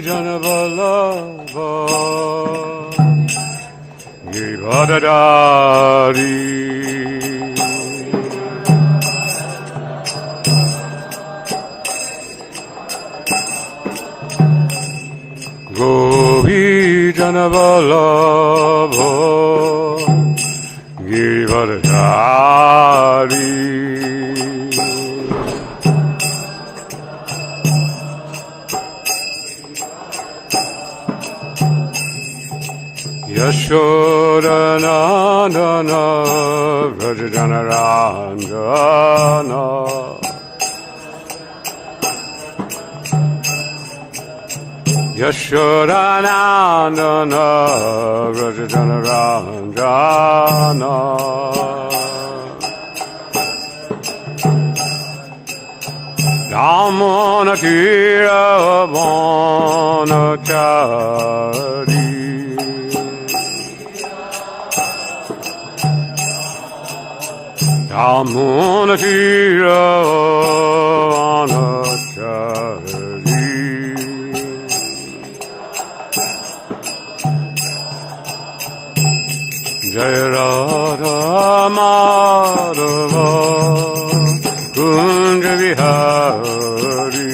Janaballabha Givadadari Govi Janaballabha Givadadari Yashodanandana Vrajajanarandana Yashodanandana Vrajajanarandana Ramanatira Vanachari Ramanatira Vanachari Jaya Radha Madhava Kunja Vihari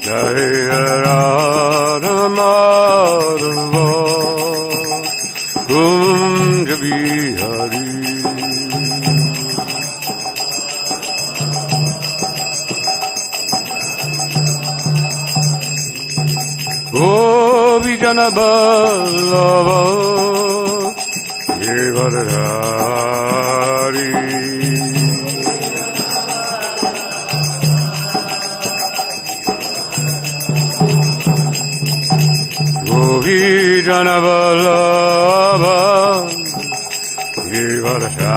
Jaya Radha Madhava Kunja Vihari Janaballava Givadadari Govi Janaballava Givadadari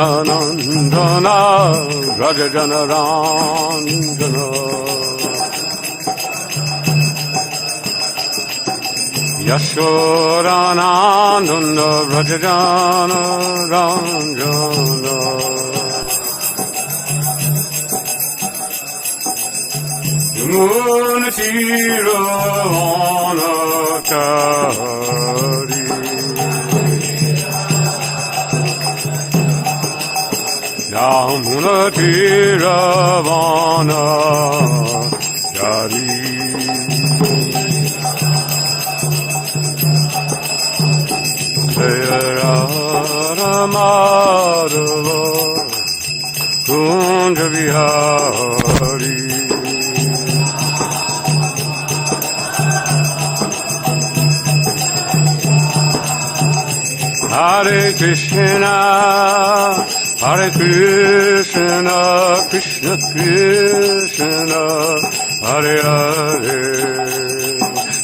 Yashodanandana Vrajajanarandana Yashodanandana Vrajajanarandana Yamunatira Vanachari Yamunatira Vanachari Jaya Radha Madhava Kunja Vihari Hare Krishna Hare Krishna, Krishna Krishna, Hare Hare,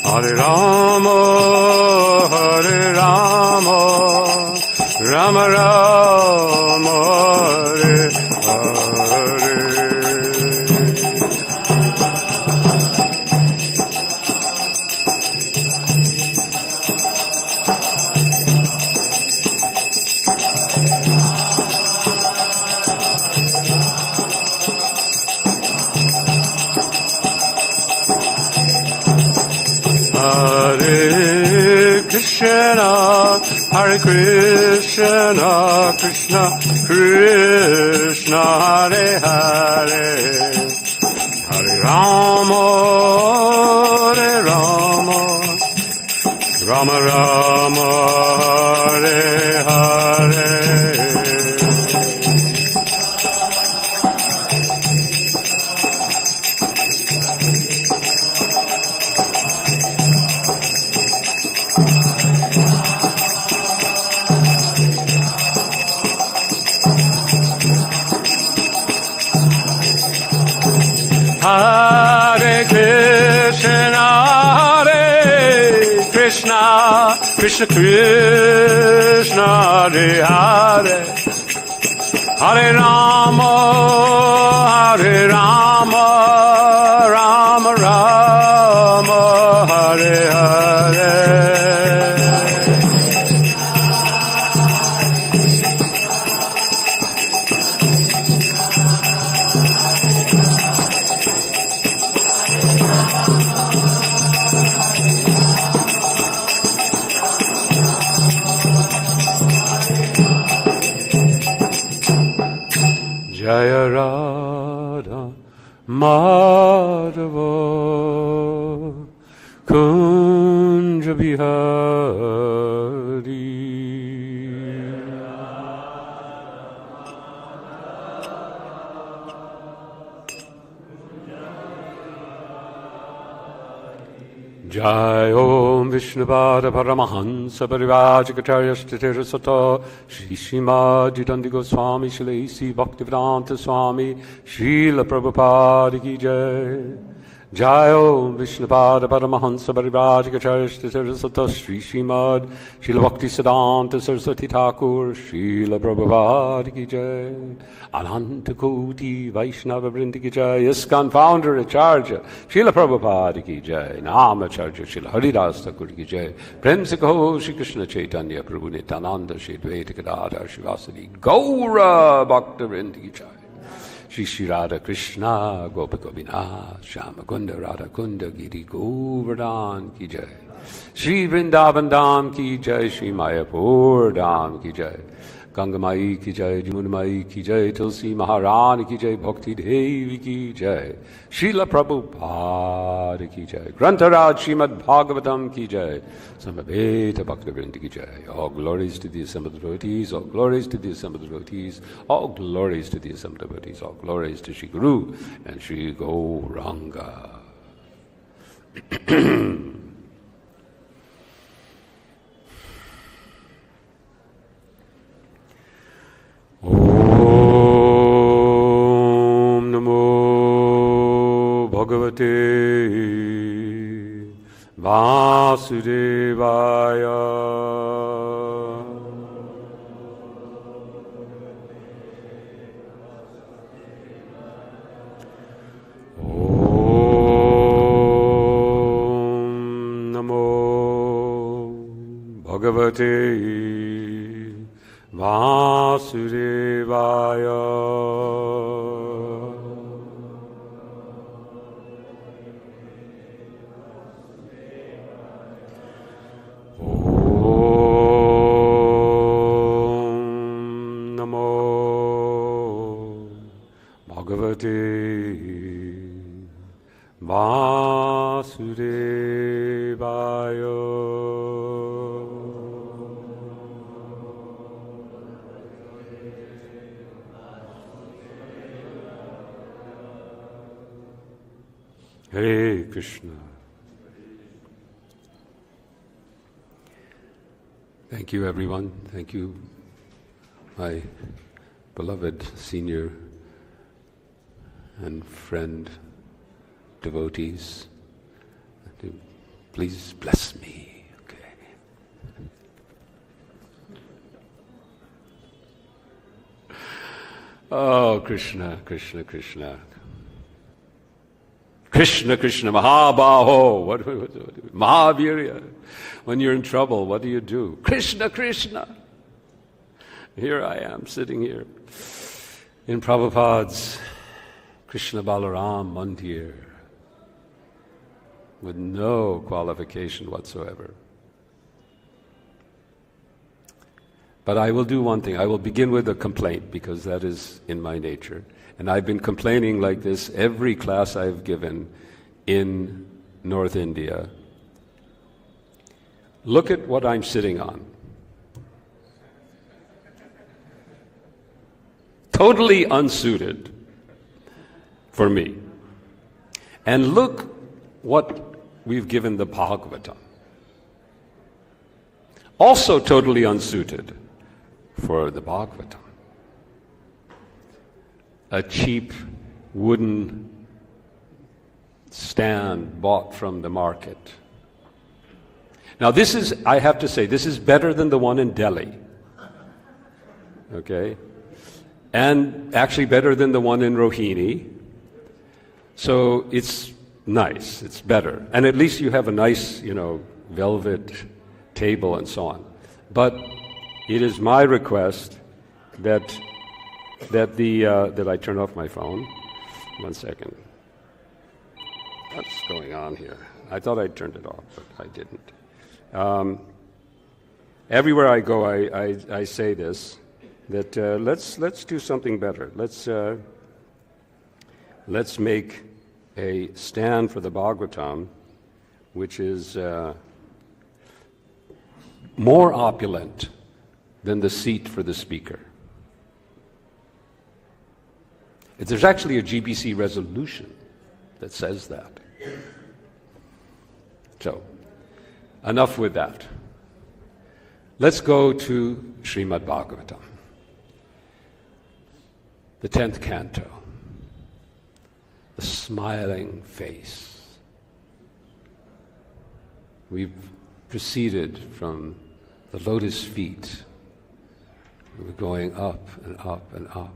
Hare Rama, Hare Rama, Rama Rama, Hare Hare. Hare Krishna, Krishna Krishna, Hare Hare, Hare Rama, Hare Rama, Rama Rama, Hare Hare. Hare Krishna, Hare Krishna, Krishna Krishna, Hare Hare, Hare Rama, Hare Rama, Jaya Radha Madhava Kunja Bihari. Jai Om Vishnupada Paramahansa Parivājagatārya Stitira Sata Shri Srimad Jitanti Goswami Shri A.C. Bhaktivedanta Swami Srila Prabhupada Ki Jai. Jai Om Vishnupada Paramahansa Parivājagatārya Stitira Sata Shri Srimad Srila Bhaktivedanta Saraswati Thakur Srila Prabhupada Ki Jai. Ananta Koti Vaishnava Vrinda Ki Jai. ISKCON Founder Acharya Srila Prabhupada Ki Jai. Namacharya Srila Haridas Thakur Ki Jai. Prem se kaho Shri Krishna Chaitanya Prabhu Nityananda Shri Advaita Gadadhar Shivasadi Gaura Bhakta Vrinda Ki Jai. Shri Shri Radha Krishna Gopika Vinash Shama Kunda Radha Kunda Giri Govardhan Ki Jai. Shri Vrindavan Dham Ki Jai. Shri Mayapur Dham Ki Jai. Ganga Mai Ki Jai, Jamuna Mai Ki Jai, Tulsi Maharani Ki Jai, Bhakti Devi Ki Jai, Srila Prabhupada Ki Jai, Grantharaj Srimad Bhagavatam Ki Jai, Samaveta Bhaktivinoda Ki Jai. All glories to the assembled devotees, all glories to the assembled devotees, all glories to the assembled devotees, all glories to Shri Guru and Shri Gauranga. Om Namo Bhagavate Vasudevaya. Om Namo Bhagavate Vasudevaya. Om Namo Bhagavate Vasudevaya. Hare Krishna. Thank you, everyone. Thank you, my beloved senior and friend devotees. Please bless me. Okay. Oh, Krishna, Krishna, Krishna. Krishna, Krishna, Mahabaho, what Mahavirya. When you're in trouble, what do? Krishna, Krishna. Here I am, sitting here in Prabhupada's Krishna Balaram Mandir with no qualification whatsoever. But I will do one thing. I will begin with a complaint because that is in my nature. And I've been complaining like this every class I've given in North India. Look at what I'm sitting on. Totally unsuited for me. And look what we've given the Bhagavatam. Also totally unsuited for the Bhagavatam. A cheap wooden stand bought from the market. Now this is, I have to say, this is better than the one in Delhi. Okay? And actually better than the one in Rohini. So it's nice, it's better. And at least you have a nice, velvet table and so on. But it is my request that I turn off my phone. 1 second. What's going on here? I thought I turned it off, but I didn't. Everywhere I go, I say this, that let's do something better. Let's make a stand for the Bhagavatam, which is more opulent than the seat for the speaker. There's actually a GBC resolution that says that. So, enough with that. Let's go to Srimad Bhagavatam, the 10th canto, the smiling face. We've proceeded from the lotus feet. We're going up and up and up.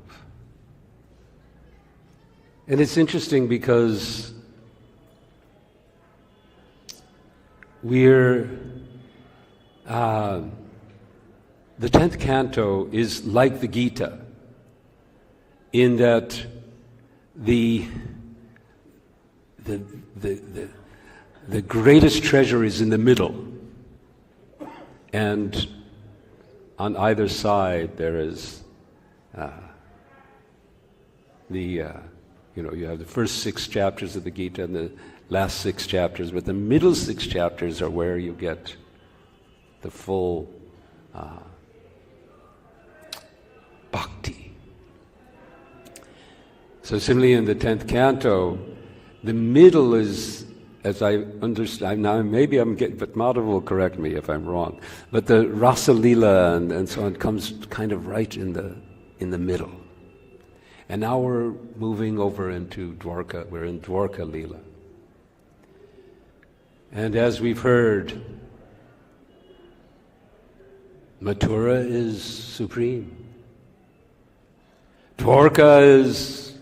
And it's interesting because we're the 10th canto is like the Gita in that the greatest treasure is in the middle, and on either side there is you have the first 6 chapters of the Gita and the last 6 chapters, but the middle 6 chapters are where you get the full bhakti. So similarly in the 10th canto, the middle is, as I understand, now maybe I'm getting, but Madhava will correct me if I'm wrong, but the Rasa Lila and so on comes kind of right in the middle. And now we're moving over into Dvaraka, we're in Dvaraka Lila. And as we've heard, Mathura is supreme. Dvaraka is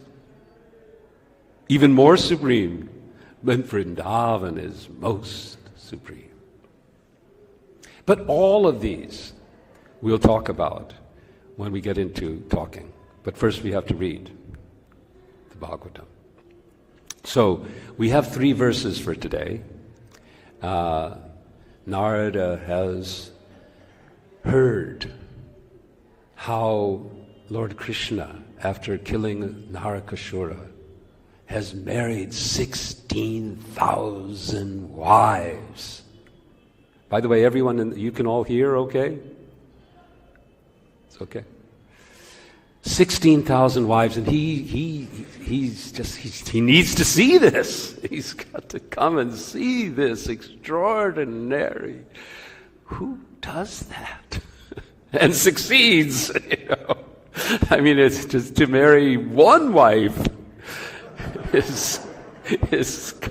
even more supreme, but Vrindavan is most supreme. But all of these we'll talk about when we get into talking. But first we have to read the Bhagavatam. So we have 3 verses for today. Narada has heard how Lord Krishna, after killing Narakasura, has married 16,000 wives. By the way, everyone, you can all hear okay? It's okay. 16,000 wives, and he needs to see this. He's got to come and see this extraordinary. Who does that and succeeds? I mean, it's just to marry one wife is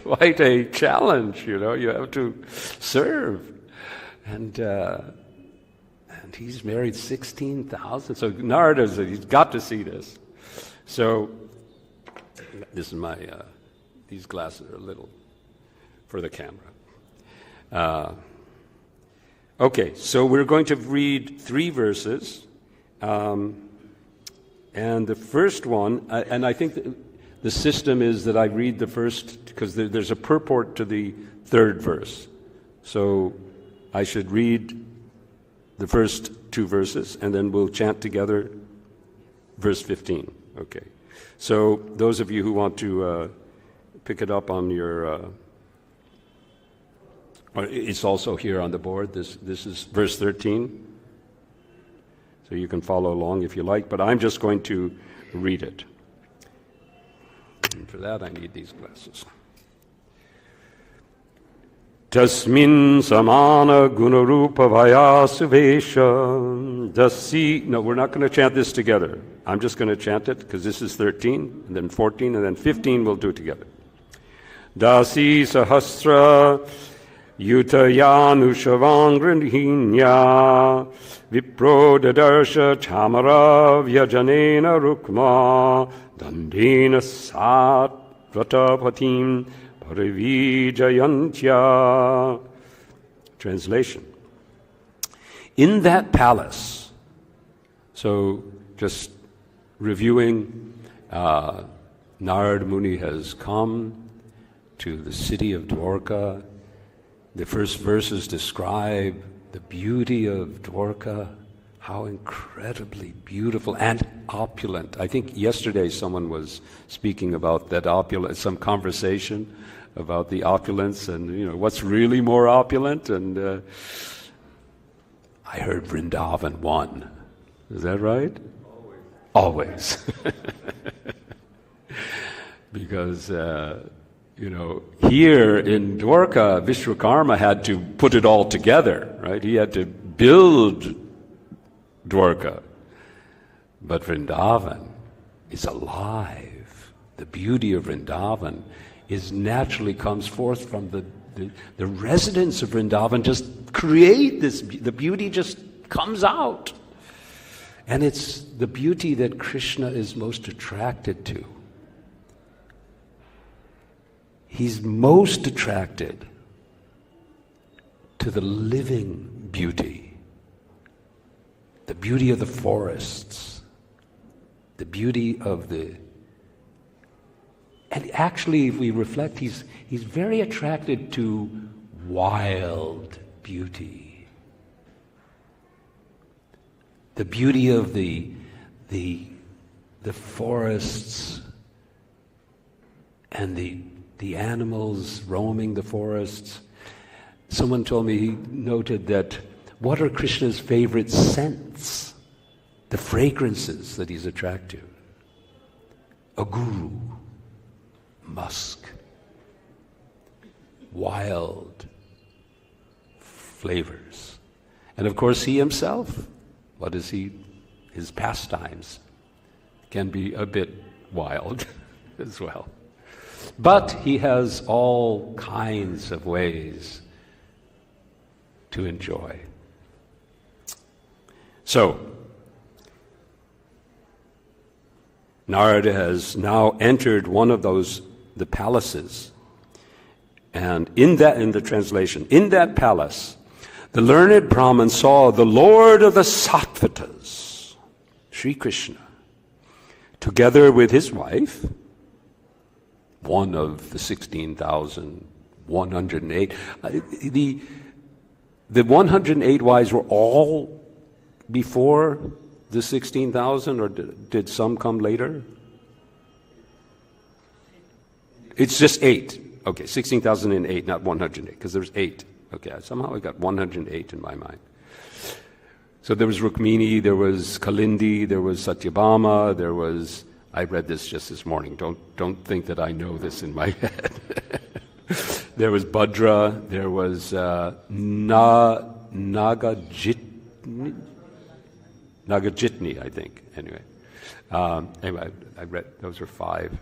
quite a challenge. You have to serve, and he's married 16,000. So Narada, he's got to see this. So this is my, these glasses are a little for the camera. Okay, so we're going to read 3 verses. And the first one, and I think the system is that I read the first, because there's a purport to the 3rd verse. So I should read the first 2 verses, and then we'll chant together verse 15. Okay. So those of you who want to pick it up on your, it's also here on the board. This is verse 13. So you can follow along if you like, but I'm just going to read it. And for that I need these glasses. Tasmin samāna-guṇa-rūpa-vayaḥ-su-veṣa. No, we're not going to chant this together. I'm just going to chant it because this is 13, and then 14, and then 15 we'll do it together. Dāsī-sahasra-yutayānusavaṁ gṛhiṇyā vipro dadarśa cāmara-vyajanena rukma daṇḍena sātvata-patim parivījayantyā. Translation. In that palace, so just reviewing, Narada Muni has come to the city of Dvaraka. The first verses describe the beauty of Dvaraka, how incredibly beautiful and opulent. I think yesterday someone was speaking about that opulence, some conversation about the opulence and, what's really more opulent. And I heard Vrindavan won. Is that right? Always. Because, here in Dvaraka, Vishwakarma had to put it all together, right? He had to build Dvaraka. But Vrindavan is alive. The beauty of Vrindavan naturally comes forth from the residents of Vrindavan. Just create this, the beauty just comes out. And it's the beauty that Krishna is most attracted to. He's most attracted to the living beauty, the beauty of the forests, the beauty of the... And actually, if we reflect, he's very attracted to wild beauty. The beauty of the forests and the animals roaming the forests. Someone told me, he noted that what are Krishna's favorite scents? The fragrances that he's attracted to. Aguru, musk, wild flavors. And of course he himself, what is he? His pastimes can be a bit wild as well. But he has all kinds of ways to enjoy. So, Narada has now entered one of the palaces. And in the translation, in that palace, the learned Brahman saw the Lord of the Sātvatas, Śrī Kṛṣṇa, together with his wife, one of the 16,108. The 108 wives were all before the 16,000, or did some come later? It's just 8. Okay, 16,008, not 108, because there's 8. Okay, somehow I got 108 in my mind. So there was Rukmini, there was Kalindi, there was Satyabhama, there was... I read this just this morning. Don't think that I know this in my head. There was Bhadra, there was Nagajitni, I think. Anyway, I read those were 5.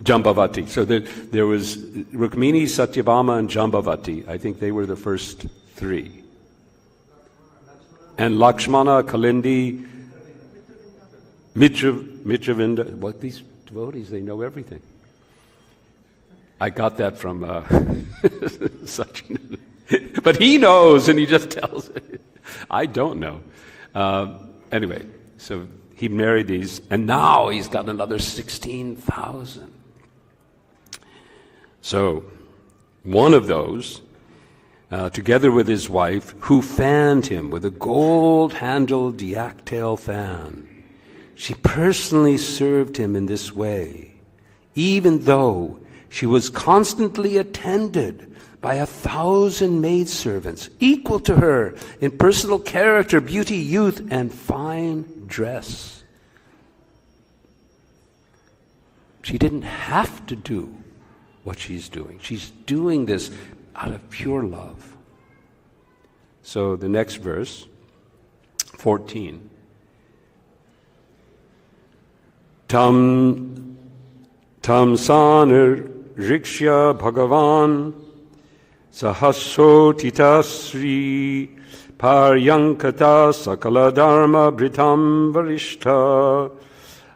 Jambavati. So there was Rukmini, Satyabhama, and Jambavati. I think they were the first 3. And Lakshmana, Kalindi, Mitravinda. What, these devotees, they know everything. I got that from Sachin. But he knows, and he just tells it. I don't know. Anyway, so he married these, and now he's got another 16,000. So, one of those, together with his wife, who fanned him with a gold-handled yak-tail fan. She personally served him in this way, even though she was constantly attended by 1,000 maidservants, equal to her in personal character, beauty, youth, and fine dress. She didn't have to do what she's doing. She's doing this out of pure love. So the next verse, 14. Tam sanar-rikshya bhagavan sahasotita sri paryankata sakala dharma britam varishta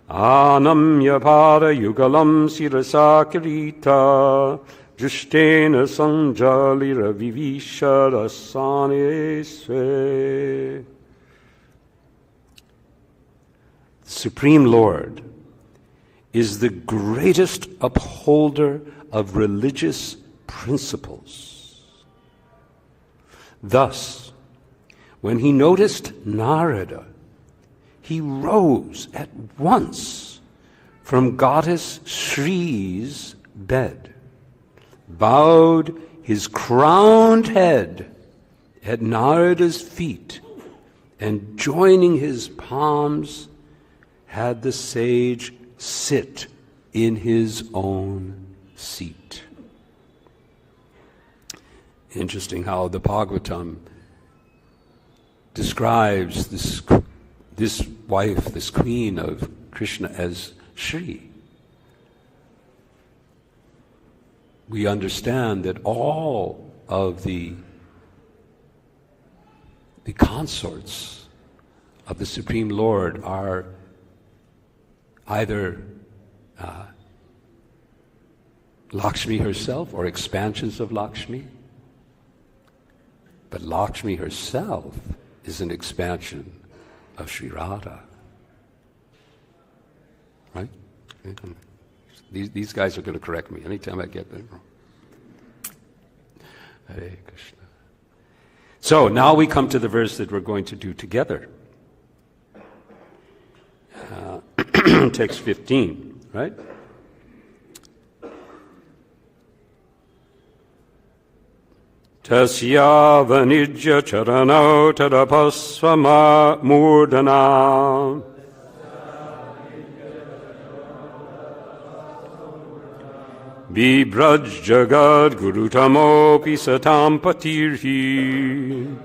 anamya pada yugalam sirasa kirita jushtena sanjalira vivishadasane sve. Supreme Lord is the greatest upholder of religious principles. Thus, when he noticed Narada, he rose at once from goddess Shri's bed, bowed his crowned head at Narada's feet, and joining his palms, had the sage sit in his own seat. Interesting how the Bhagavatam describes this wife, this queen of Krishna, as Śrī. We understand that all of the consorts of the Supreme Lord are either Lakshmi herself or expansions of Lakshmi. But Lakshmi herself is an expansion of Sri Radha. Right? These guys are going to correct me anytime I get that wrong. Hare Krishna. So now we come to the verse that we're going to do together. Text 15, right? Tasya vanijya charanau tadapasvama murdana Bibraj jagad gurutamopi satam patirhi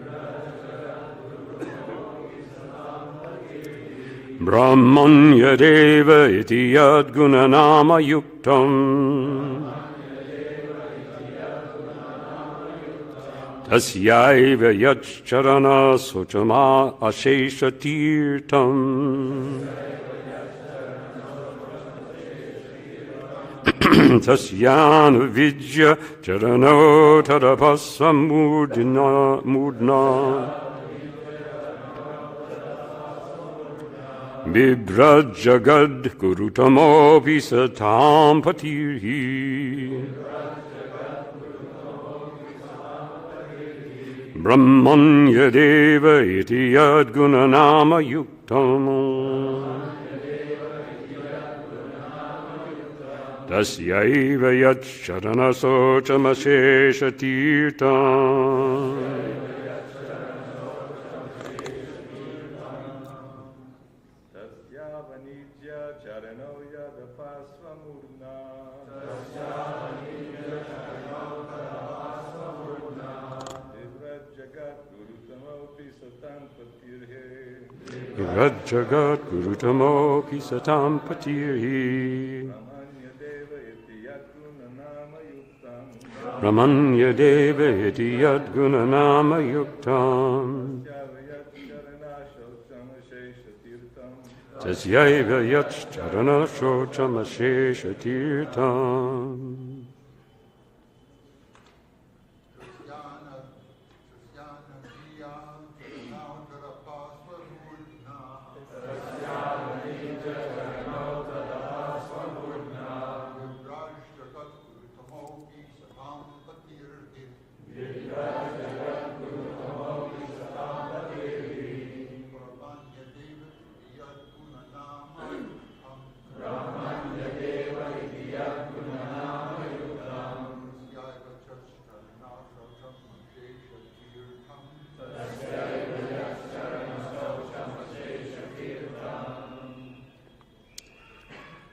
Brahmanya deva iti yad gunanama yuktam Tasyaiva yacharana sochama ashesha tirtam Tasyana vidya charano tadapasva mudna Bibraj jagad gurutamo visatam patirhi Brahmanya deva iti yad gunanama yuktam Tasyaiva yat sharana sochamasesha tirtam Jagat Gurutamopi Satam Patirhi Brahmanya Deva Iti Yad Gunanama Yuktam Tasyaiva Yat Charana Shocham Ashesha Tirtam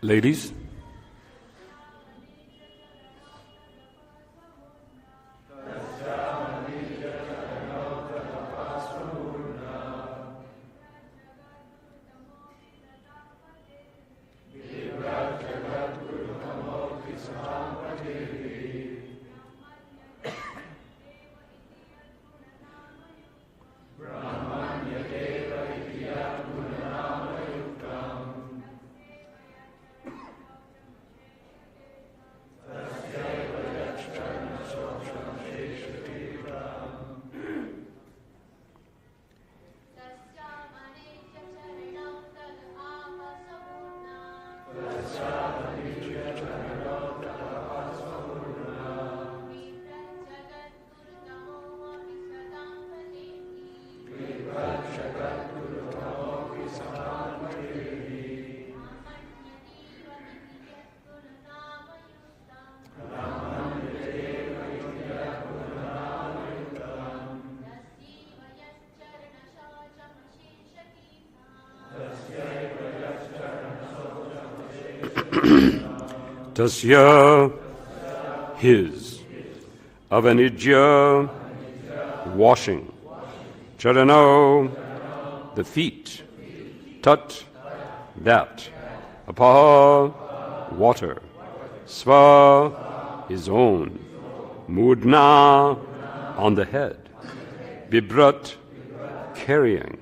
Ladies, tasya, his, avanijya, washing, charano, the feet, tat, that, apaha, water, sva, his own, mudna, on the head, bibrat, carrying,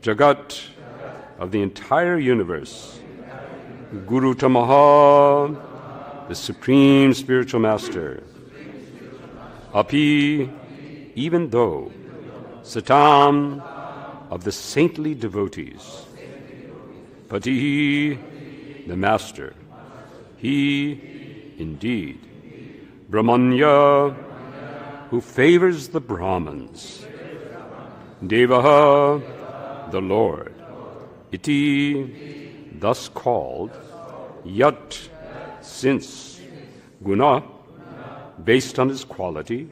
jagat, of the entire universe, Guru Tamaha, the Supreme Spiritual Master, Api, even though, Satam, of the saintly devotees, Patihi, the Master, he, indeed, Brahmanya, who favors the Brahmins, Devaha, the Lord, Iti, thus called, Yat, since, Guna, based on his quality,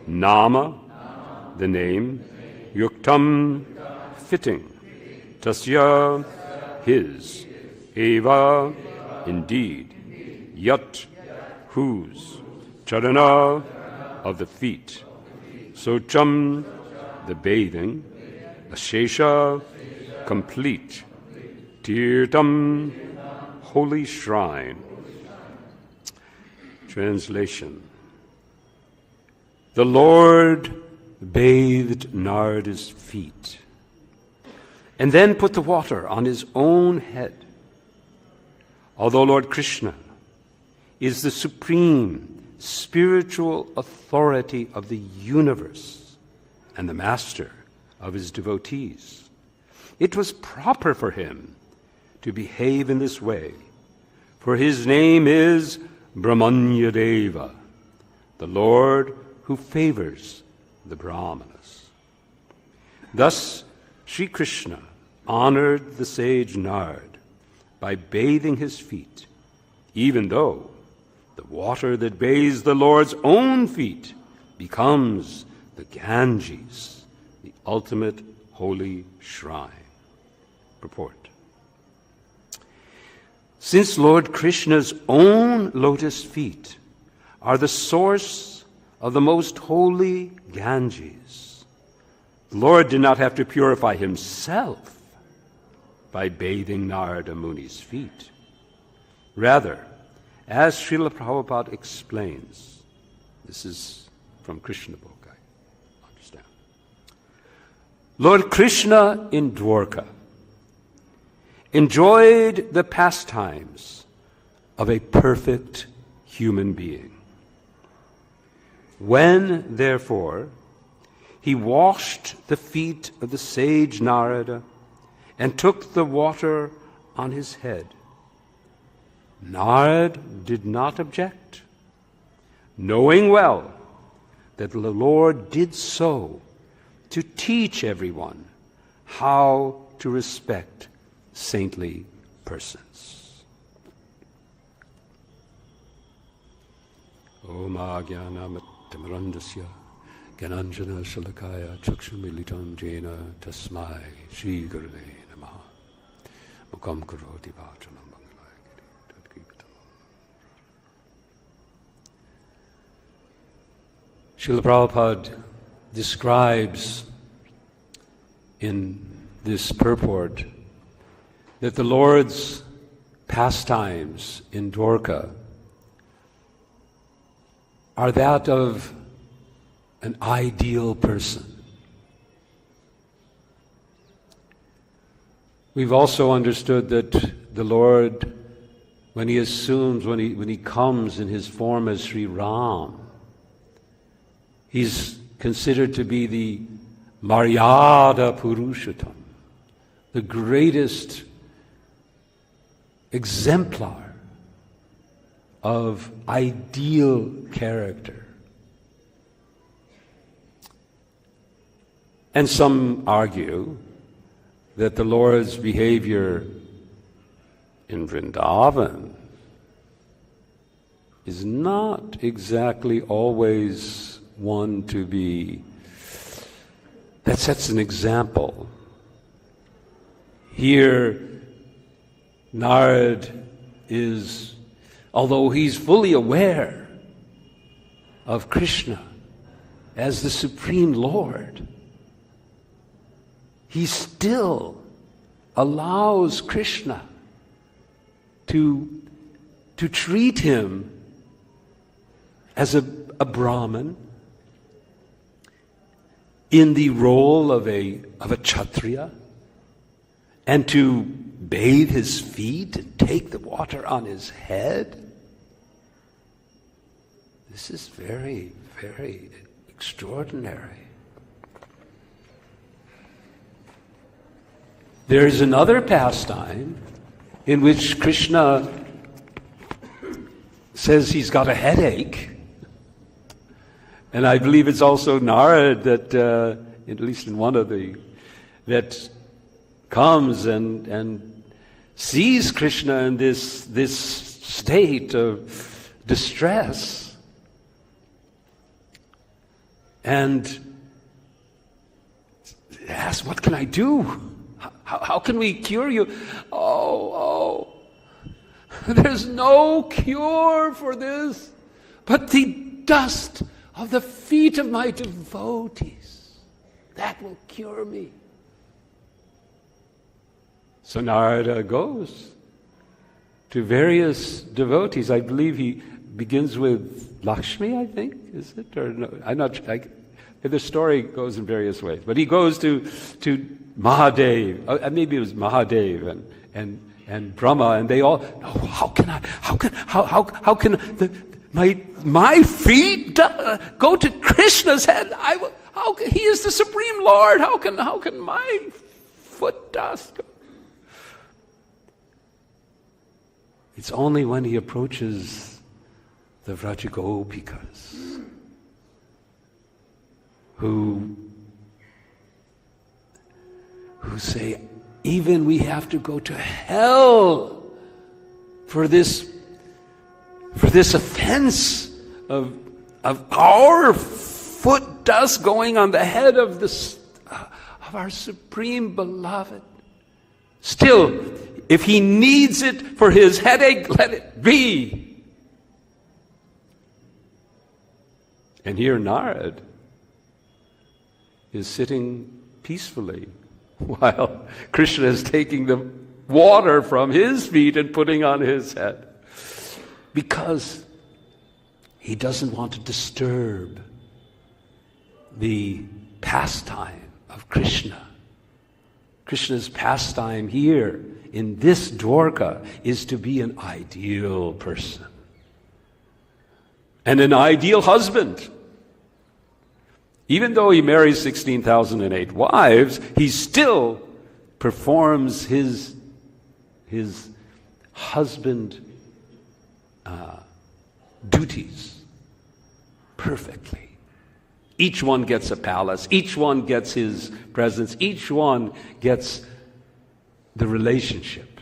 Nama, the name, Yuktam, fitting, Tasya, his, Eva, indeed, Yat, whose, Charana, of the feet, Socham, the bathing, Ashesha, complete, Tirtam, holy shrine. Translation. The Lord bathed Narada's feet and then put the water on his own head. Although Lord Krishna is the supreme spiritual authority of the universe and the master of his devotees, it was proper for him to behave in this way, for his name is Brahmanya Deva, the Lord who favors the Brahmanas. Thus, Śrī Kṛṣṇa honored the sage Narada by bathing his feet, even though the water that bathes the Lord's own feet becomes the Ganges, the ultimate holy shrine. Purport. Since Lord Krishna's own lotus feet are the source of the most holy Ganges, the Lord did not have to purify himself by bathing Narada Muni's feet. Rather, as Srila Prabhupada explains, this is from Krishna book, I understand. Lord Krishna in Dvaraka enjoyed the pastimes of a perfect human being. When, therefore, he washed the feet of the sage Narada and took the water on his head, Narada did not object, knowing well that the Lord did so to teach everyone how to respect saintly persons. Om Ajnanamittamrandasya Gyananjana Shalakaya Chakshumilitam Jena Tasmai Śrī Gurave Namaha Mukam Karoti Vāchanam Mangalayagiri. Srila Prabhupada describes in this purport that the Lord's pastimes in Dvaraka are that of an ideal person. We've also understood that the Lord, when he assumes, when he comes in his form as Sri Ram, he's considered to be the Maryada Purushottam, the greatest exemplar of ideal character. And some argue that the Lord's behavior in Vrindavan is not exactly always one to be, that sets an example. Here, Narada is, although he's fully aware of Krishna as the Supreme Lord, he still allows Krishna to treat him as a Brahman in the role of a Kshatriya, and to bathe his feet and take the water on his head. This is very, very extraordinary. There is another pastime in which Krishna says he's got a headache. And I believe it's also Narada that, at least in one of that comes and sees Krishna in this state of distress. And asks, what can I do? How can we cure you? Oh, there's no cure for this but the dust of the feet of my devotees. That will cure me. So Narada goes to various devotees. I believe he begins with Lakshmi, I think, is it? Or no, I'm not sure. The story goes in various ways. But he goes to Mahadev, maybe it was Mahadev and Brahma, and they all, how can my feet go to Krishna's head? He is the Supreme Lord. How can my foot dust go? It's only when he approaches the Vrajagopikas who say, even we have to go to hell for this offense of our foot dust going on the head of our Supreme Beloved. Still, if he needs it for his headache, let it be. And here Narada is sitting peacefully while Krishna is taking the water from his feet and putting on his head, because he doesn't want to disturb the pastime of Krishna. Krishna's pastime here in this Dvaraka is to be an ideal person and an ideal husband. Even though he marries 16,008 wives, he still performs his husband duties perfectly. Each one gets a palace, each one gets his presence, each one gets the relationship.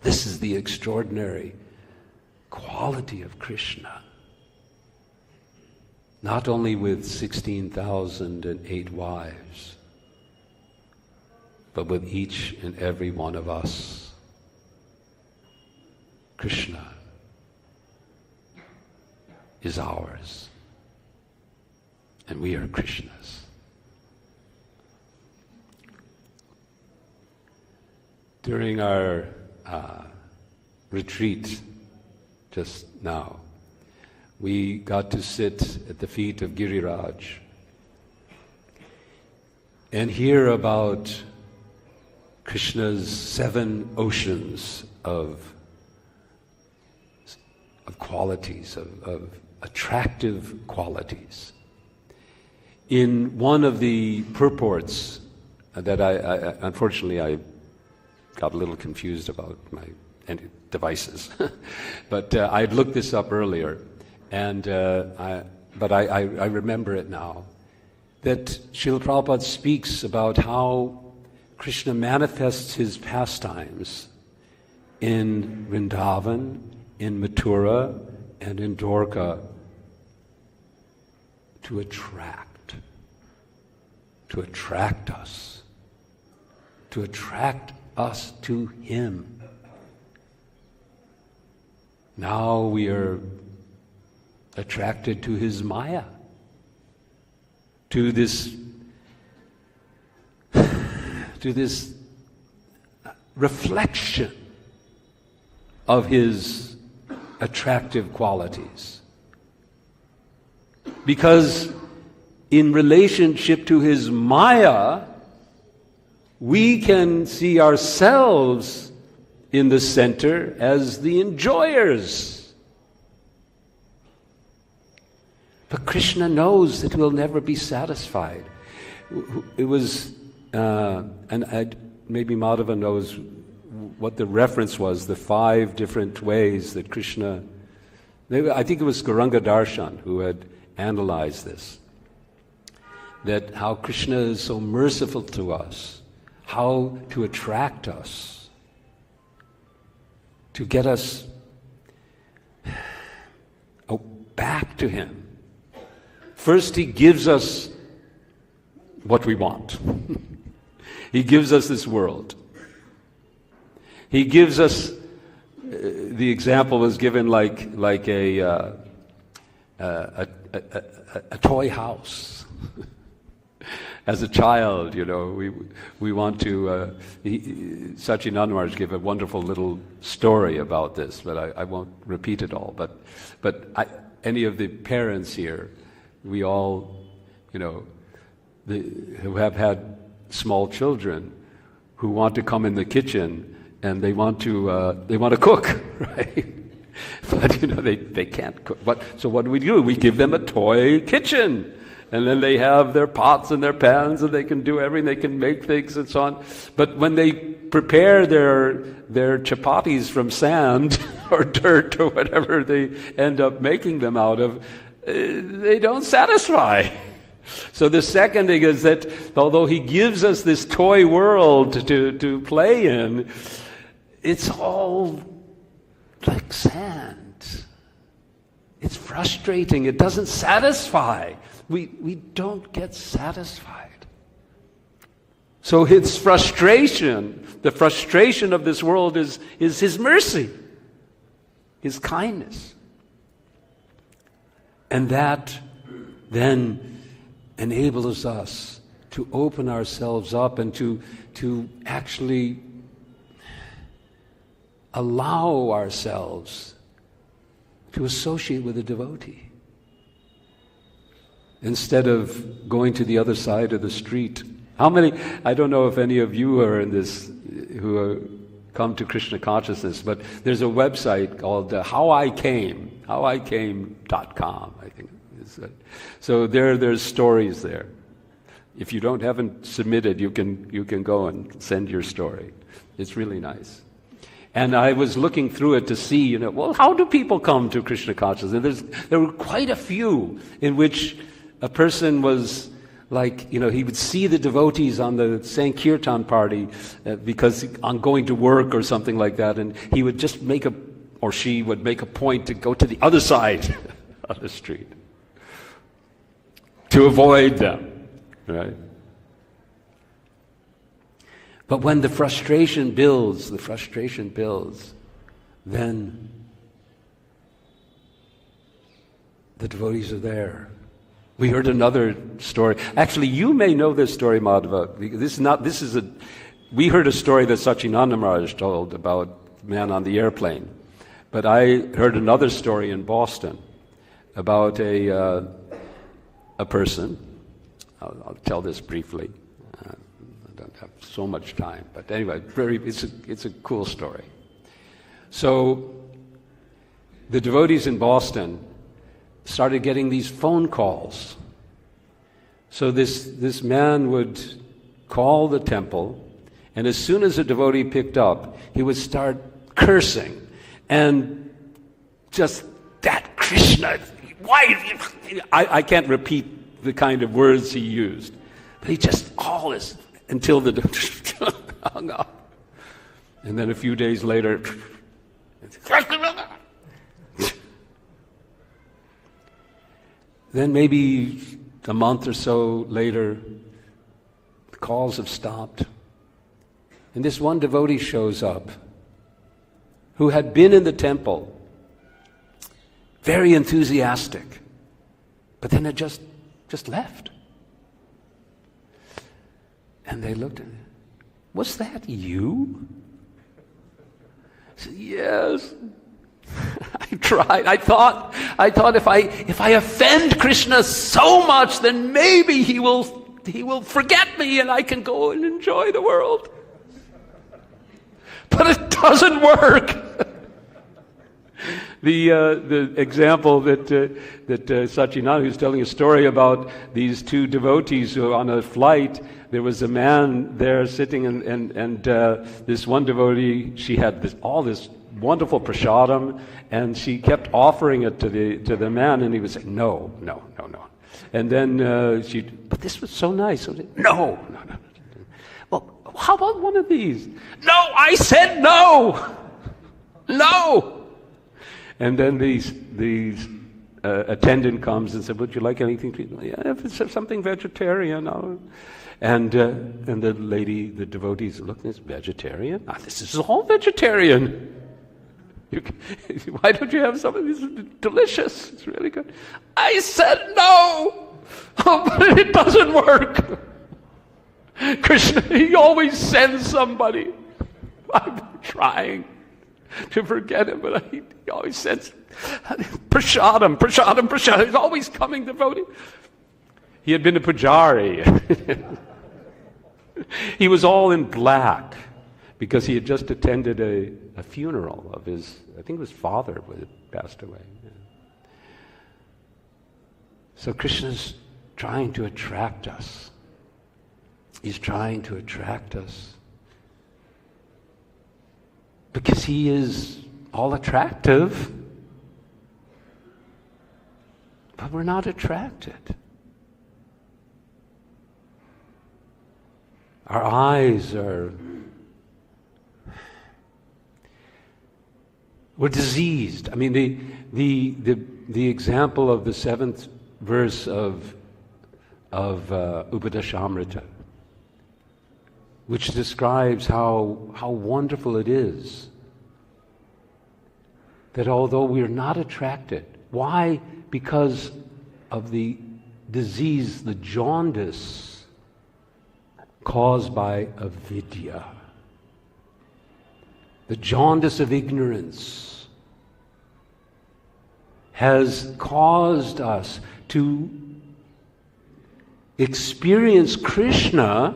This is the extraordinary quality of Krishna. Not only with 16,008 wives, but with each and every one of us. Krishna is ours, and we are Krishna's. During our retreat just now, we got to sit at the feet of Giriraj and hear about Krishna's 7 oceans of qualities, of attractive qualities. In one of the purports that I unfortunately I got a little confused about my devices, but I'd looked this up earlier. But I remember it now, that Srila Prabhupada speaks about how Krishna manifests his pastimes in Vrindavan, in Mathura, and in Dvaraka to attract us to him. Now we are attracted to his Maya, to this reflection of his attractive qualities. Because in relationship to his Maya, we can see ourselves in the center as the enjoyers. But Krishna knows that we'll never be satisfied. It was, maybe Madhava knows what the reference was, the 5 different ways that Krishna, I think it was Gauranga Darshan who had analyzed this, that how Krishna is so merciful to us, how to attract us, to get us back to him. First, he gives us what we want. He gives us this world. He gives us, the example was given like a toy house. As a child, we want to. Sachinanda Maharaj gave a wonderful little story about this, but I won't repeat it all. But any of the parents here, we all, who have had small children, who want to come in the kitchen and they want to cook, right? But they can't cook. So what do? We give them a toy kitchen. And then they have their pots and their pans, and they can do everything. They can make things and so on. But when they prepare their chapatis from sand or dirt or whatever they end up making them out of, they don't satisfy. So the second thing is that although he gives us this toy world to play in, it's all like sand. It's frustrating. It doesn't satisfy. We don't get satisfied. So his frustration, the frustration of this world is his mercy, his kindness. And that then enables us to open ourselves up and to actually allow ourselves to associate with a devotee, instead of going to the other side of the street. I don't know if any of you are in this, who come to Krishna consciousness, but there's a website called howicame.com, I think. So there's stories there. If you haven't submitted, you can go and send your story. It's really nice. And I was looking through it to see, how do people come to Krishna consciousness? There were quite a few in which a person was like, he would see the devotees on the Sankirtan party because on going to work or something like that, and he would just she would make a point to go to the other side of the street to avoid them, right? But when the frustration builds, then the devotees are there. We heard another story. Actually, you may know this story, Madhava. We heard a story that Sachinanda Maharaj told about the man on the airplane. But I heard another story in Boston about a person. I'll tell this briefly. I don't have so much time. But anyway, it's a cool story. So the devotees in Boston started getting these phone calls. So this man would call the temple, and as soon as a devotee picked up, he would start cursing, and just that Krishna, why? I can't repeat the kind of words he used, but he just all this until the devotee hung up. And then a few days later, then maybe a month or so later, the calls have stopped. And this one devotee shows up who had been in the temple very enthusiastic. But then it just left. And they looked at me. Was that you? I said, yes. I tried. I thought if I offend Krishna so much, then maybe he will forget me and I can go and enjoy the world. But it doesn't work. The example that Sachinanda was telling a story about these two devotees who were on a flight. There was a man there sitting, and this one devotee, she had all this wonderful prasadam, and she kept offering it to the man, and he was saying, no. And then but this was so nice. So no. Well, how about one of these? No, I said no. No. And then these attendant comes and said, would you like anything to eat? Yeah, if it's something vegetarian. And the lady, the devotees looked, it's vegetarian? This is all vegetarian. Why don't you have something? This is delicious. It's really good. I said no. Oh, but it doesn't work. Krishna, he always sends somebody. I'm trying to forget him, but he always sends prasadam. He's always coming devotee. He had been a pujari. He was all in black because he had just attended a funeral of his, I think it was father who had passed away. Yeah. So Krishna's trying to attract us. He's trying to attract us because he is all attractive, but we're not attracted. Our eyes we're diseased. I mean, the example of the 7th verse of Upadeshamrita, which describes how wonderful it is that although we are not attracted, why? Because of the disease, the jaundice caused by avidya, the jaundice of ignorance, has caused us to experience Krishna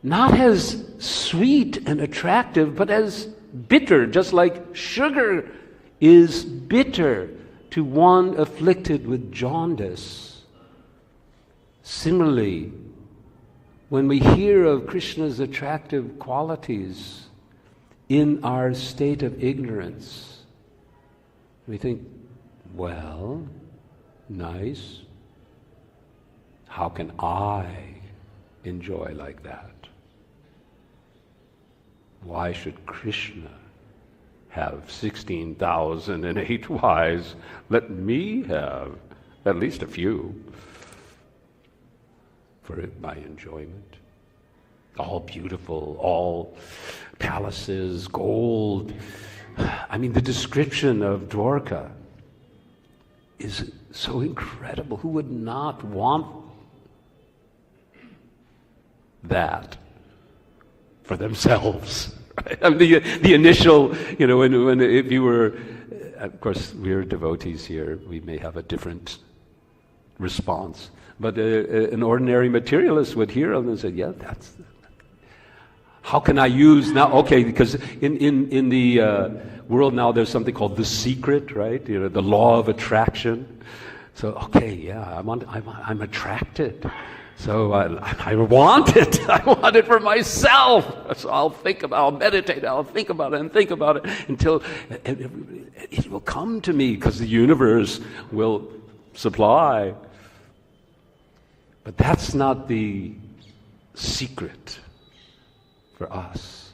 not as sweet and attractive, but as bitter, just like sugar is bitter to one afflicted with jaundice. Similarly, when we hear of Krishna's attractive qualities in our state of ignorance, we think, well, nice. How can I enjoy like that? Why should Krishna have 16,008 wives? Let me have at least a few for my enjoyment. All beautiful, all palaces, gold. I mean, the description of Dvaraka is so incredible. Who would not want that for themselves? Right? I mean, the initial, when if you were, of course, we're devotees here, we may have a different response. But an ordinary materialist would hear them and say, yeah, that's... How can I use now? Okay, because in the world now there's something called the secret, right? The law of attraction. So, okay, yeah, I'm attracted. So I want it. I want it for myself. So I'll meditate, I'll think about it and think about it until it will come to me because the universe will supply. But that's not the secret for us.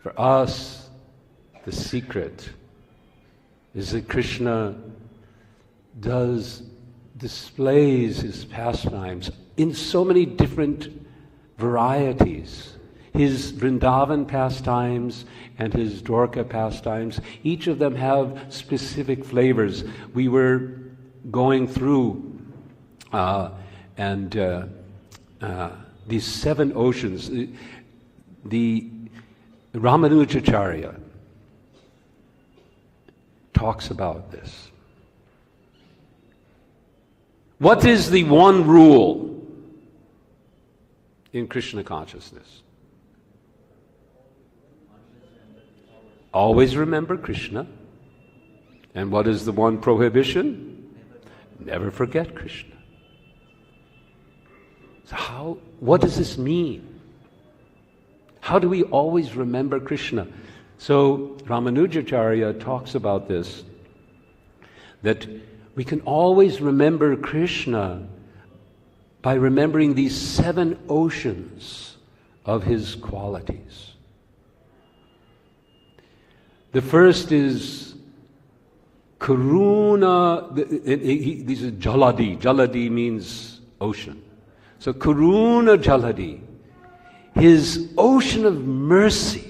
For us, the secret is that Krishna displays his pastimes in so many different varieties. His Vrindavan pastimes and his Dvaraka pastimes, each of them have specific flavors. We were going through these 7 oceans. The Ramanujacharya talks about this. What is the one rule in Krishna consciousness? Always remember Krishna. And what is the one prohibition? Never forget Krishna. So what does this mean? How do we always remember Krishna? So Ramanujacharya talks about this, that we can always remember Krishna by remembering these 7 oceans of his qualities. The first is Karuna. These are Jaladi. Jaladi means ocean. So Karuna Jaladi, his ocean of mercy.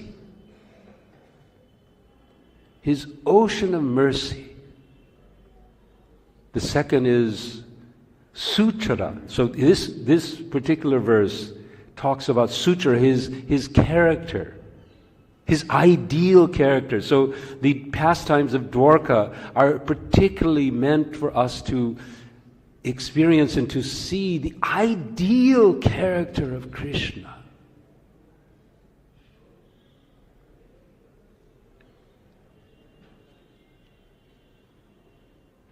His ocean of mercy. The second is Suchara. So this particular verse talks about Suchara, his character, his ideal character. So the pastimes of Dvaraka are particularly meant for us to experience and to see the ideal character of Krishna.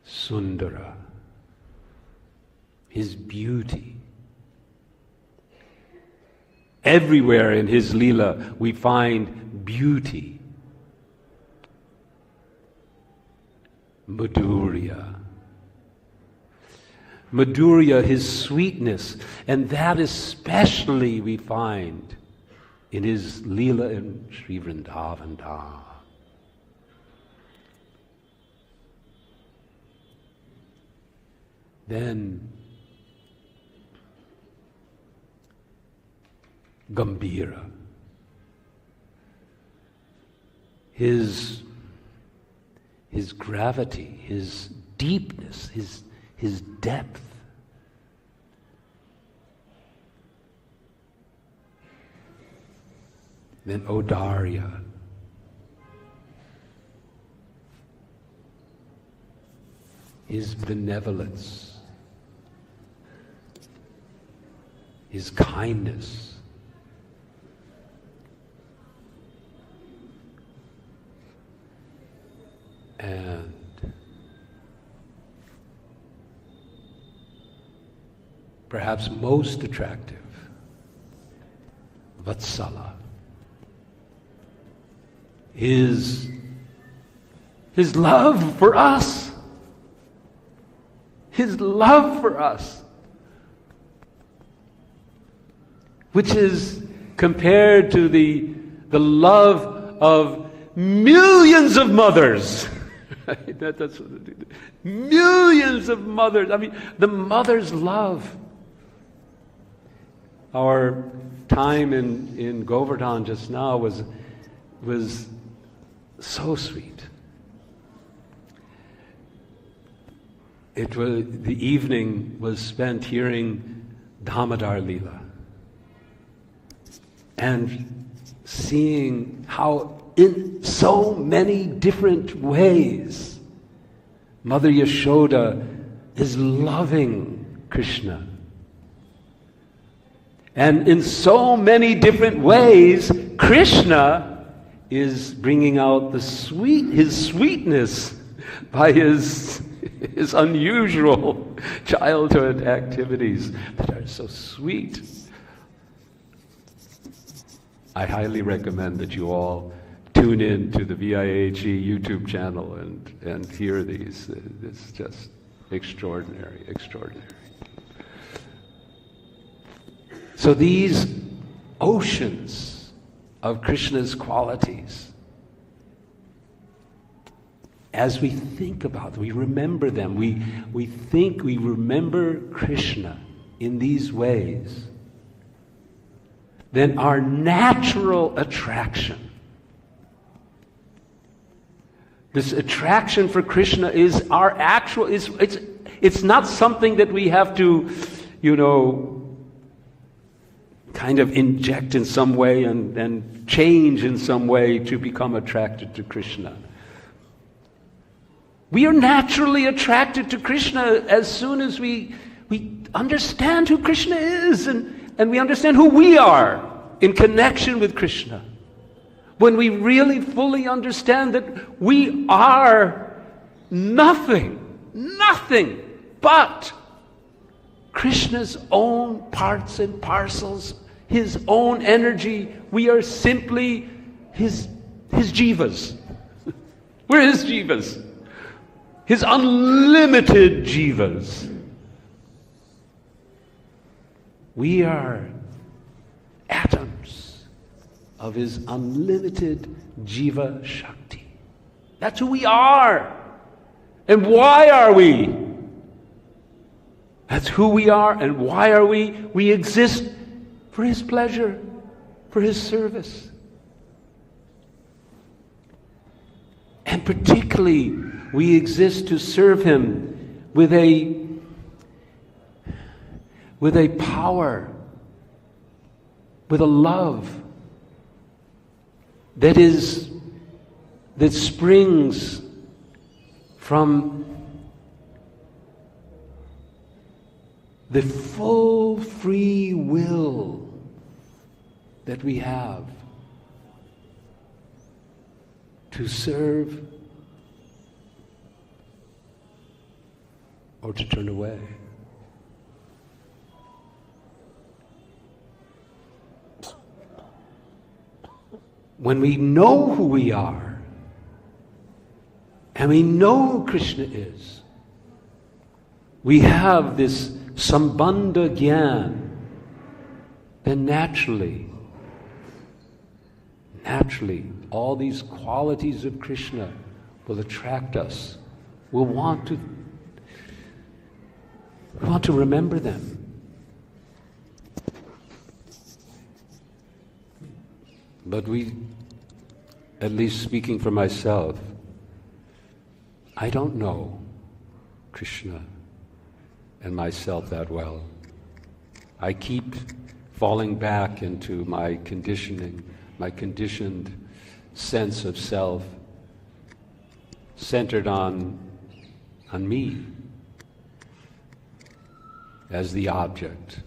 Sundara, his beauty. Everywhere in his Leela we find beauty. Madhurya. Madhurya, his sweetness, and that especially we find in his Leela in Sri Vrindavan Dham. Then Gambhira, his gravity, his deepness, his depth. Then Odarya, his benevolence, his kindness. And perhaps most attractive, Vatsala. His love for us. His love for us. Which is compared to the love of millions of mothers. That's millions of mothers. I mean, the mother's love. Our time in Govardhan just now was so sweet. The evening was spent hearing Damodar Leela and seeing how in so many different ways Mother Yashoda is loving Krishna. And in so many different ways, Krishna is bringing out his sweetness by his unusual childhood activities that are so sweet. I highly recommend that you all tune in to the VIAG YouTube channel and hear these. It's just extraordinary, extraordinary. So these oceans of Krishna's qualities, as we think about them, we remember them, we remember Krishna in these ways, then our natural attraction, this attraction for Krishna is our actual, it's not something that we have to, kind of inject in some way and change in some way to become attracted to Krishna. We are naturally attracted to Krishna as soon as we understand who Krishna is and we understand who we are in connection with Krishna. When we really fully understand that we are nothing but Krishna's own parts and parcels, His own energy. We are simply His jivas. We're His jivas. His unlimited jivas. We are atoms of His unlimited jiva shakti. That's who we are. And why are we? That's who we are and why are we? We exist for His pleasure, for His service. And particularly, we exist to serve Him with a power, with a love that springs from the full free will that we have to serve or to turn away. When we know who we are and we know who Krishna is, we have this sambandha gyan, then naturally, all these qualities of Krishna will attract us. We'll want to remember them. But at least speaking for myself, I don't know Krishna and myself that well. I keep falling back into my conditioning, my conditioned sense of self, centered on me as the object,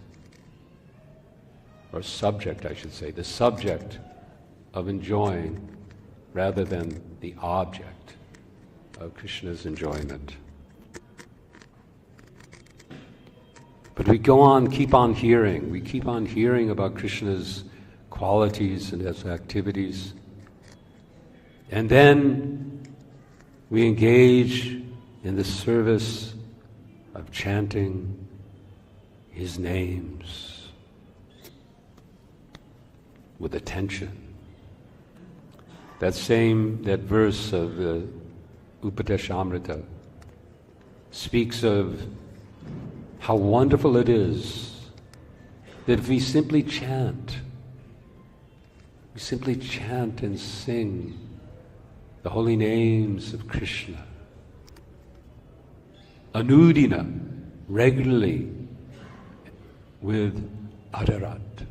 or subject, I should say, the subject of enjoying rather than the object of Krishna's enjoyment. But we keep on hearing about Krishna's qualities and His activities. And then we engage in the service of chanting His names with attention. That verse of the Upadeshamrita speaks of how wonderful it is that if we simply chant and sing the holy names of Krishna, anudina, regularly, with adarat,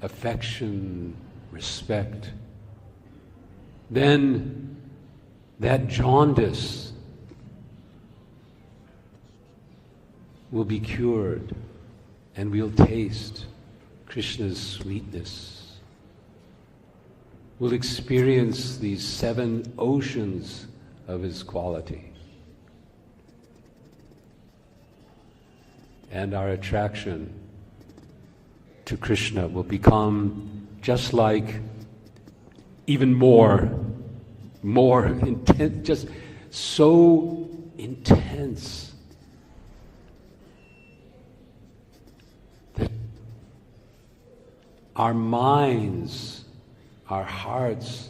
affection, respect, then that jaundice will be cured and we'll taste Krishna's sweetness. We'll experience these 7 oceans of His quality. And our attraction to Krishna will become just like even more intense, just so intense that our minds, our hearts,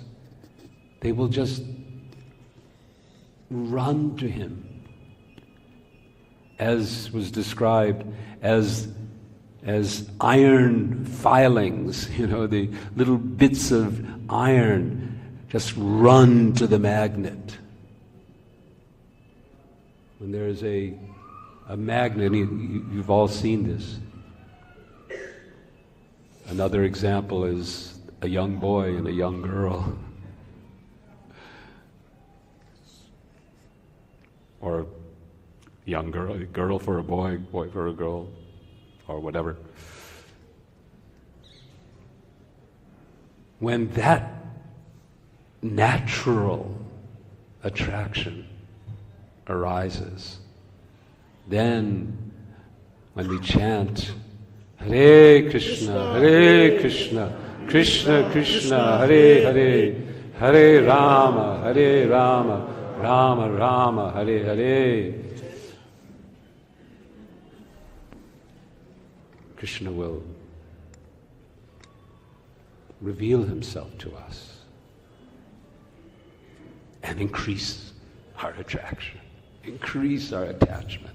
they will just run to Him, as was described as as iron filings, the little bits of iron just run to the magnet. When there is a magnet, you've all seen this. Another example is a young boy and a young girl. Or young girl, girl for a boy, boy for a girl, or whatever. When that natural attraction arises, then when we chant Hare Krishna, Krishna Krishna, Hare Hare, Hare Rama, Rama Rama, Hare Hare, Krishna will reveal himself to us and increase our attraction, increase our attachment.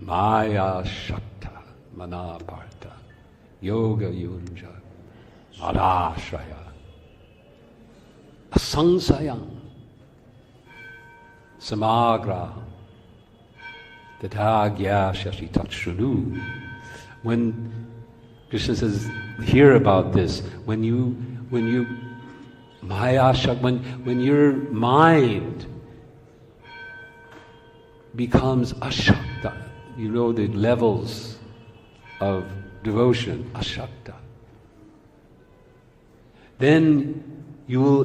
Maya Shakta Manaparta Yoga Yunja Madāsraya Asaṅsayam Samagra Tatagya Shashi Tatshunu. When Krishna says, hear about this, when Maya Shakta, when your mind becomes ashakta, the levels of devotion, ashakta, then you will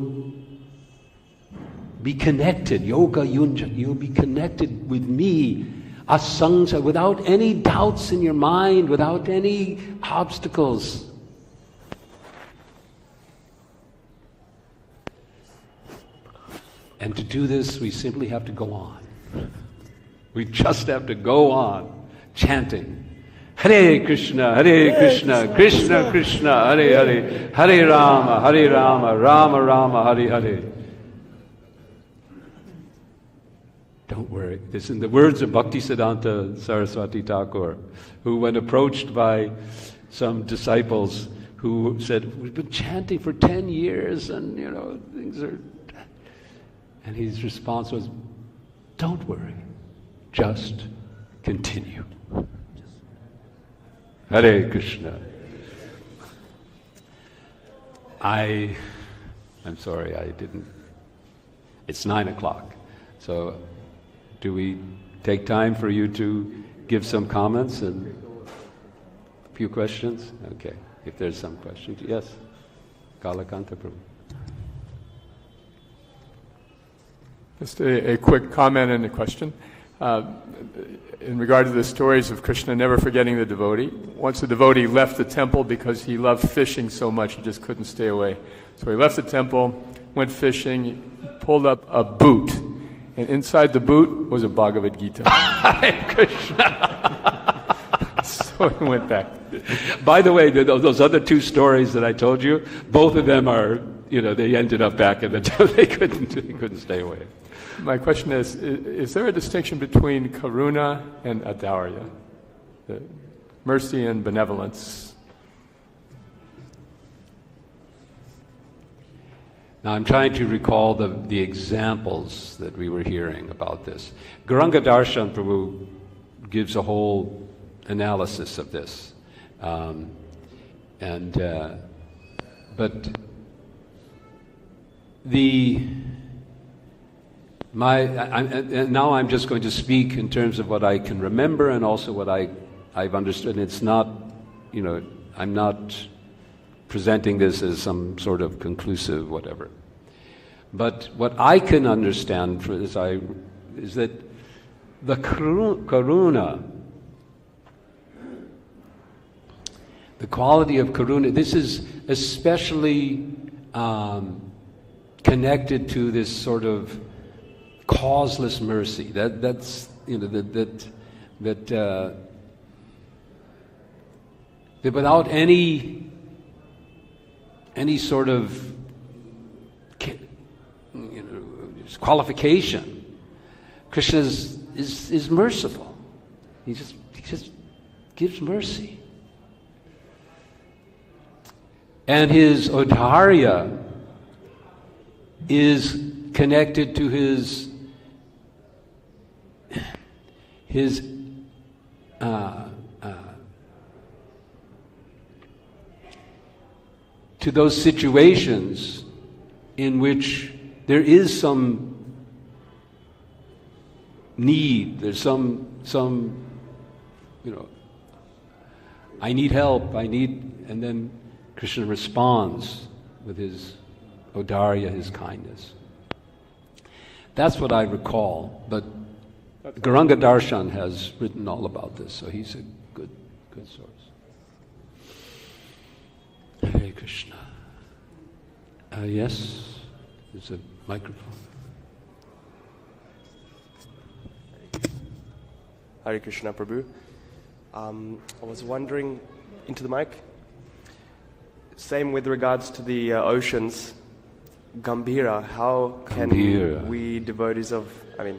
be connected, yoga yunja, you'll be connected with me, asaṅsa, without any doubts in your mind, without any obstacles. And to do this, we simply have to go on. We just have to go on chanting Hare Krishna, Krishna Krishna, Hare Hare, Hare Rama, Rama Rama, Hare Hare. Don't worry. This is in the words of Bhaktisiddhanta Saraswati Thakur, who, when approached by some disciples who said, we've been chanting for 10 years and, things are... And his response was, don't worry, just continue. Hare Krishna. I'm sorry, I didn't... It's 9:00, so do we take time for you to give some comments and a few questions? Okay, if there's some questions. Yes, Kalakanta Prabhu. Just a quick comment and a question. In regard to the stories of Krishna never forgetting the devotee, once the devotee left the temple because he loved fishing so much he just couldn't stay away. So he left the temple, went fishing, pulled up a boot, and inside the boot was a Bhagavad Gita. Hare Krishna. So he went back. By the way, those other two stories that I told you, both of them are, they ended up back in the temple. They couldn't stay away. My question is there a distinction between karuna and adarya, the mercy and benevolence? Now I'm trying to recall the examples that we were hearing about this. Gauranga Darshan Prabhu gives a whole analysis of this. And now I'm just going to speak in terms of what I can remember and also what I've understood. It's not, I'm not presenting this as some sort of conclusive whatever. But what I can understand is that the karuna, the quality of karuna, this is especially connected to this sort of causeless mercy. That's that without any sort of qualification, Krishna is merciful. He just gives mercy. And his audarya is connected to to those situations in which there is some need, there's some I need help, and then Krishna responds with his audarya, his kindness. That's what I recall, but Gauranga Darshan has written all about this, so he's a good source. Hare Krishna. Yes, there's a microphone. Hare Krishna, Prabhu. I was wondering, into the mic? Same with regards to the oceans. Gambhira, how can we devotees of,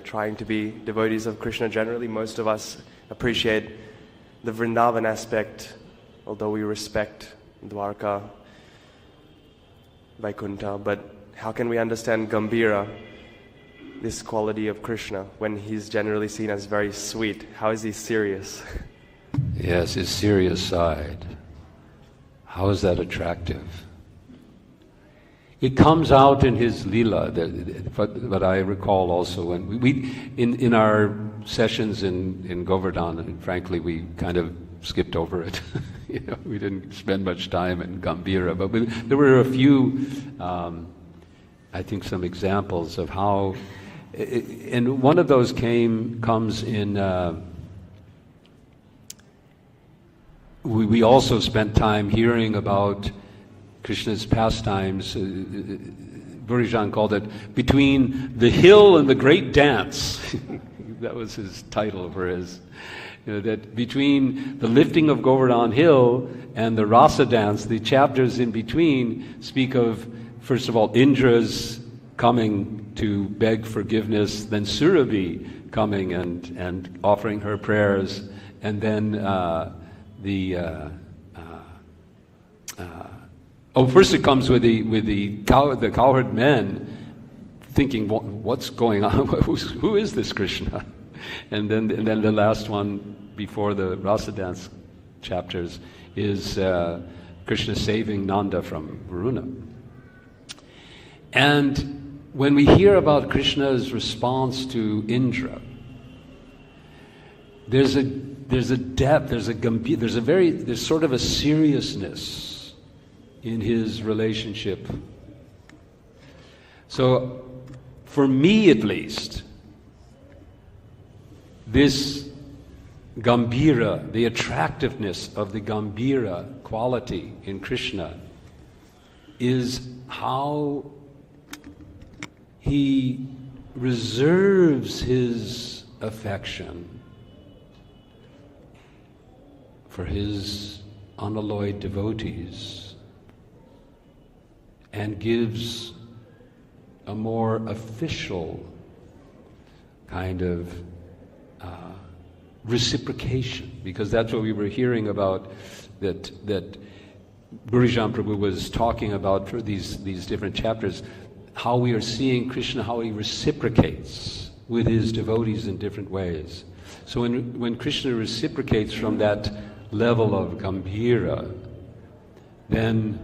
trying to be devotees of Krishna generally, most of us appreciate the Vrindavan aspect, although we respect Dvaraka, Vaikuntha, but how can we understand Gambhira, this quality of Krishna, when he's generally seen as very sweet? How is he serious? Yes, his serious side. How is that attractive? It comes out in his lila, but I recall also when in our sessions in Govardhan, and frankly we kind of skipped over it. We didn't spend much time in Gambhira, but there were a few, I think some examples of how, and one of those comes in, we also spent time hearing about Krishna's pastimes. Burijan called it Between the Hill and the Great Dance. That was his title for his. That between the lifting of Govardhan Hill and the rasa dance, the chapters in between speak of, first of all, Indra's coming to beg forgiveness, then Surabhi coming and offering her prayers, and then first it comes with the cowherd men thinking, what's going on? Who is this Krishna? And then the last one before the rasa dance chapters is Krishna saving Nanda from Varuna. And when we hear about Krishna's response to Indra, there's a depth, there's sort of a seriousness in his relationship. So, for me at least, this Gambhira, the attractiveness of the Gambhira quality in Krishna, is how he reserves his affection for his unalloyed devotees and gives a more official kind of reciprocation, because that's what we were hearing about, that Burijan Prabhu was talking about for these different chapters, how we are seeing Krishna, how he reciprocates with his devotees in different ways. So when Krishna reciprocates from that level of Gambhira, then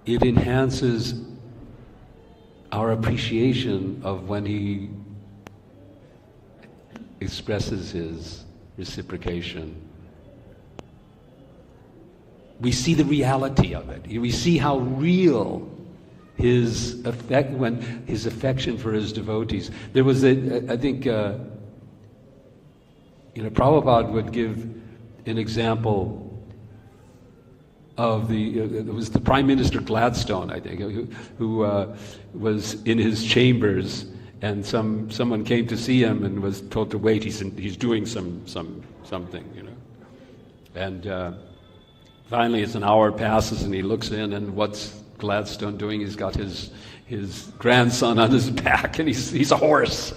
it enhances our appreciation of when he expresses his reciprocation. We see the reality of it. We see how real his affection for his devotees. There was I think Prabhupada would give an example of it was the Prime Minister Gladstone, I think, who was in his chambers, and someone came to see him and was told to wait. He's doing something, and finally, as an hour passes, and he looks in, and what's Gladstone doing? He's got his grandson on his back, and he's a horse,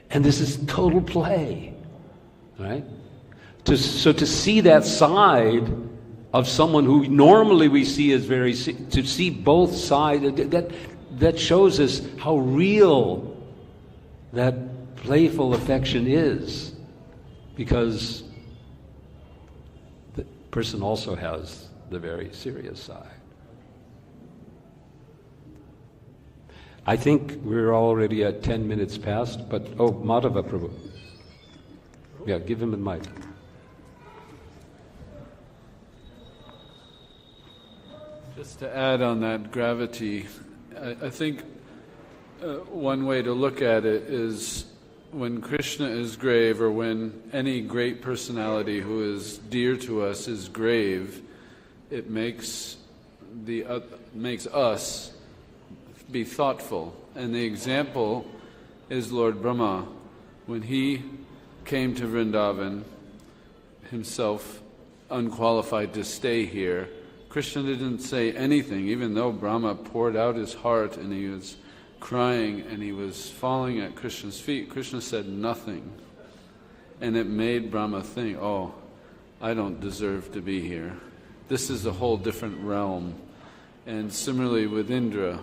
and this is total play. right? So to see that side of someone who normally we see as to see both sides, that shows us how real that playful affection is, because the person also has the very serious side. I think we're already at 10 minutes past, but Madhava Prabhu. Yeah, give him the mic. Just to add on that gravity, I think one way to look at it is when Krishna is grave, or when any great personality who is dear to us is grave, it makes us be thoughtful. And the example is Lord Brahma. When he came to Vrindavan, himself unqualified to stay here, Krishna didn't say anything, even though Brahma poured out his heart and he was crying and he was falling at Krishna's feet. Krishna said nothing. And it made Brahma think, oh, I don't deserve to be here. This is a whole different realm. And similarly with Indra,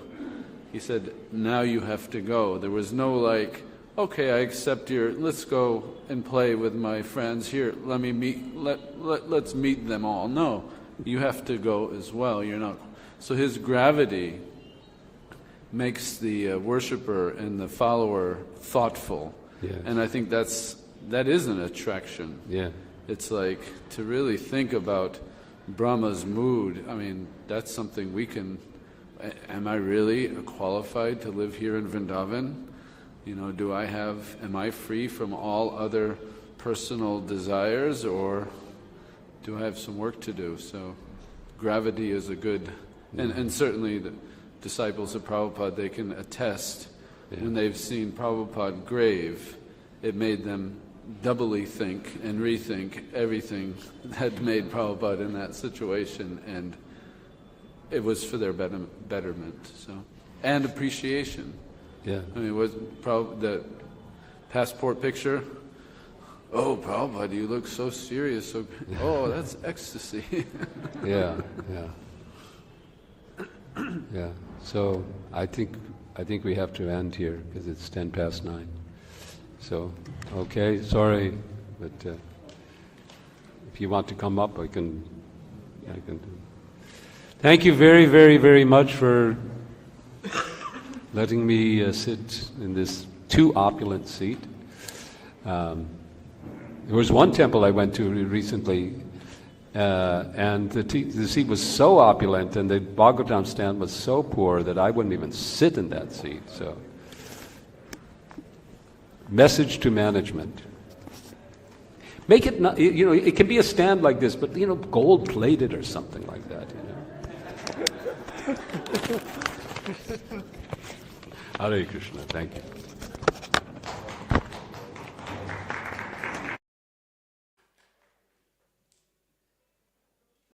he said, now you have to go. There was no like, okay, I accept let's go and play with my friends here. Let's meet them all. No, you have to go as well. You're not. So his gravity makes the worshipper and the follower thoughtful. Yes. And I think that is an attraction. Yeah. It's like to really think about Brahma's mood. I mean, that's something we can. Am I really qualified to live here in Vrindavan? You know, am I free from all other personal desires, or do I have some work to do? So gravity is a good, and certainly the disciples of Prabhupada, they can attest, when they've seen Prabhupada grave, it made them doubly think and rethink everything that made Prabhupada in that situation, and it was for their betterment. So, and appreciation. Yeah. I mean, was the passport picture? Oh, Prabhupada, you look so serious. So, oh, that's ecstasy. Yeah. So I think we have to end here because it's 9:10. So, okay, sorry, but if you want to come up, I can. Thank you very, very, very much for letting me sit in this too opulent seat. There was one temple I went to recently, and the seat was so opulent and the Bhagavatam stand was so poor that I wouldn't even sit in that seat. So, message to management. Make it not, it can be a stand like this, but gold plated or something like that. Hare Krishna, thank you.